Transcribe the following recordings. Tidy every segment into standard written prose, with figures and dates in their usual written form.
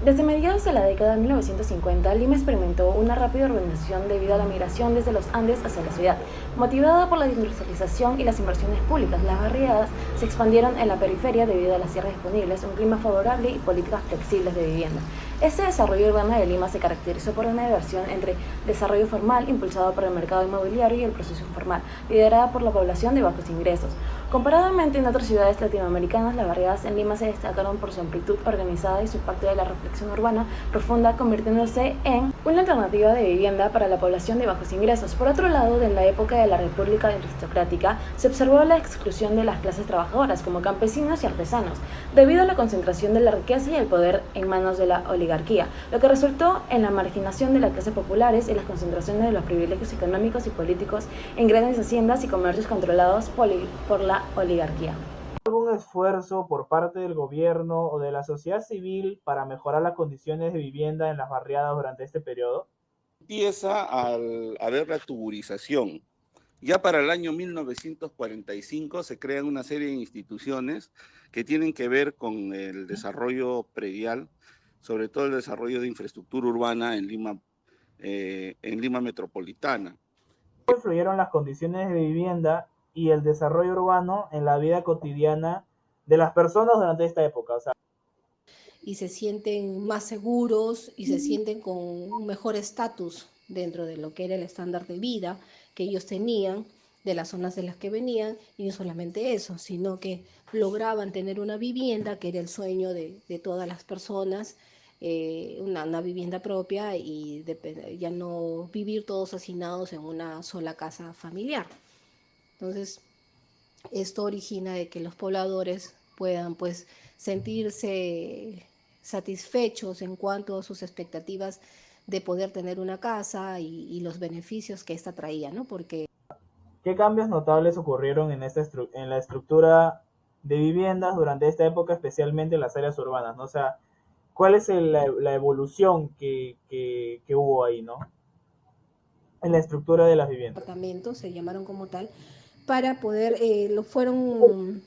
Desde mediados de la década de 1950, Lima experimentó una rápida urbanización debido a la migración desde los Andes hacia la ciudad. Motivada por la industrialización y las inversiones públicas, las barriadas se expandieron en la periferia debido a las tierras disponibles, un clima favorable y políticas flexibles de vivienda. Este desarrollo urbano de Lima se caracterizó por una diversión entre desarrollo formal, impulsado por el mercado inmobiliario, y el proceso informal, liderada por la población de bajos ingresos. Comparadamente en otras ciudades latinoamericanas, las barriadas en Lima se destacaron por su amplitud organizada y su impacto de la reflexión urbana profunda, convirtiéndose en una alternativa de vivienda para la población de bajos ingresos. Por otro lado, en la época de la República aristocrática, se observó la exclusión de las clases trabajadoras, como campesinos y artesanos, debido a la concentración de la riqueza y el poder en manos de la oligarquía, lo que resultó en la marginación de las clases populares y las concentraciones de los privilegios económicos y políticos en grandes haciendas y comercios controlados por la oligarquía. ¿Algún esfuerzo por parte del gobierno o de la sociedad civil para mejorar las condiciones de vivienda en las barriadas durante este periodo? Empieza a haber la tuburización. Ya para el año 1945 se crean una serie de instituciones que tienen que ver con el desarrollo predial, sobre todo el desarrollo de infraestructura urbana en Lima metropolitana. ¿Cómo influyeron las condiciones de vivienda y el desarrollo urbano en la vida cotidiana de las personas durante esta época? Y se sienten más seguros y se sienten con un mejor estatus dentro de lo que era el estándar de vida que ellos tenían, de las zonas de las que venían, y no solamente eso, sino que lograban tener una vivienda, que era el sueño de todas las personas, una vivienda propia, y ya no vivir todos hacinados en una sola casa familiar. Entonces, esto origina de que los pobladores puedan pues sentirse satisfechos en cuanto a sus expectativas de poder tener una casa y los beneficios que esta traía, ¿no? Porque ¿Qué cambios notables ocurrieron en la estructura de viviendas durante esta época, especialmente en las áreas urbanas, ¿no? O sea, ¿cuál es la evolución que hubo ahí, ¿no? En la estructura de las viviendas. apartamentos se llamaron como tal, para poder, lo fueron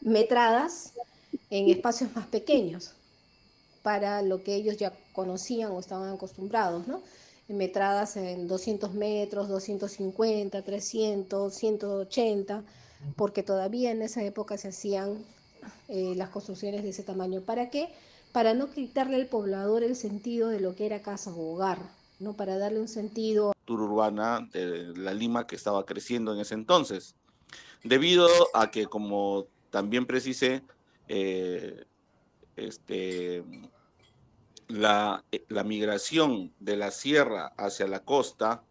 metradas en espacios más pequeños, para lo que ellos ya conocían o estaban acostumbrados, ¿no? Metradas en 200 metros, 250, 300, 180, porque todavía en esa época se hacían las construcciones de ese tamaño. ¿Para qué? Para no quitarle al poblador el sentido de lo que era casa o hogar, ¿no? Para darle un sentido Urbana de la Lima que estaba creciendo en ese entonces, debido a que, como también precisé, la migración de la sierra hacia la costa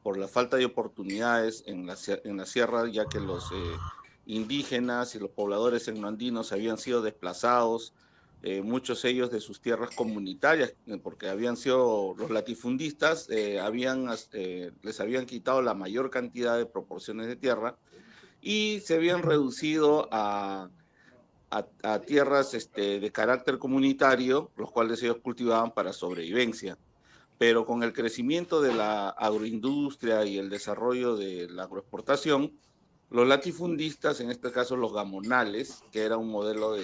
por la falta de oportunidades en la sierra, ya que los indígenas y los pobladores etnoandinos habían sido desplazados, muchos de ellos de sus tierras comunitarias, porque habían sido los latifundistas, les habían quitado la mayor cantidad de proporciones de tierra y se habían reducido a tierras de carácter comunitario, los cuales ellos cultivaban para sobrevivencia. Pero con el crecimiento de la agroindustria y el desarrollo de la agroexportación, los latifundistas, en este caso los gamonales, que era un modelo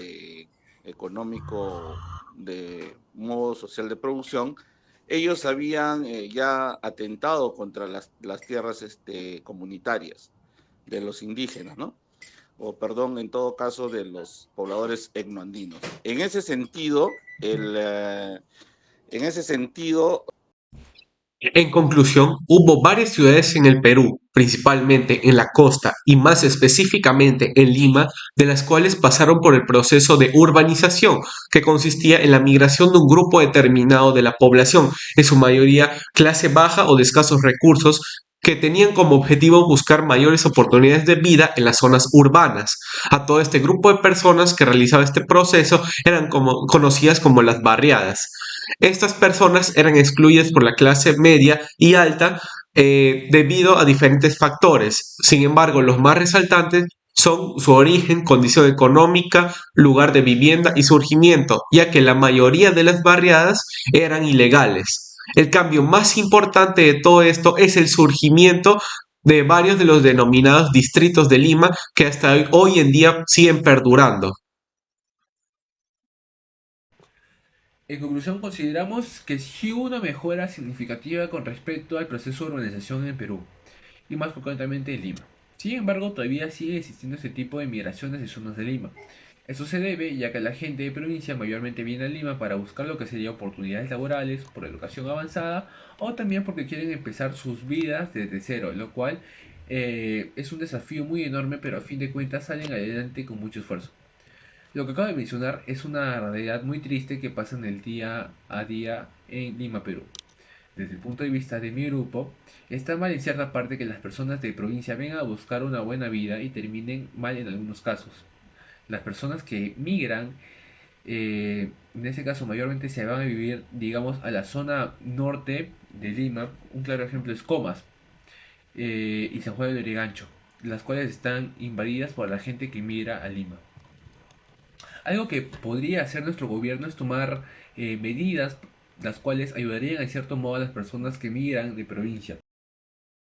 económico de modo social de producción, ellos habían ya atentado contra las tierras comunitarias de los indígenas, ¿no? O perdón, en todo caso, de los pobladores etnoandinos. En ese sentido, En conclusión, hubo varias ciudades en el Perú, principalmente en la costa y más específicamente en Lima, de las cuales pasaron por el proceso de urbanización, que consistía en la migración de un grupo determinado de la población, en su mayoría clase baja o de escasos recursos, que tenían como objetivo buscar mayores oportunidades de vida en las zonas urbanas. A todo este grupo de personas que realizaba este proceso eran conocidas como las barriadas. Estas personas eran excluidas por la clase media y alta debido a diferentes factores. Sin embargo, los más resaltantes son su origen, condición económica, lugar de vivienda y surgimiento, ya que la mayoría de las barriadas eran ilegales. El cambio más importante de todo esto es el surgimiento de varios de los denominados distritos de Lima que hasta hoy en día siguen perdurando. En conclusión, consideramos que sí hubo una mejora significativa con respecto al proceso de urbanización en Perú, y más concretamente en Lima. Sin embargo, todavía sigue existiendo este tipo de migraciones de zonas de Lima. Esto se debe ya que la gente de provincia mayormente viene a Lima para buscar lo que sería oportunidades laborales, por educación avanzada o también porque quieren empezar sus vidas desde cero, lo cual es un desafío muy enorme, pero a fin de cuentas salen adelante con mucho esfuerzo. Lo que acabo de mencionar es una realidad muy triste que pasa en el día a día en Lima, Perú. Desde el punto de vista de mi grupo, está mal en cierta parte que las personas de provincia vengan a buscar una buena vida y terminen mal en algunos casos. Las personas que migran, en ese caso mayormente se van a vivir, digamos, a la zona norte de Lima. Un claro ejemplo es Comas y San Juan de Lurigancho, las cuales están invadidas por la gente que migra a Lima. Algo que podría hacer nuestro gobierno es tomar medidas las cuales ayudarían en cierto modo a las personas que migran de provincia.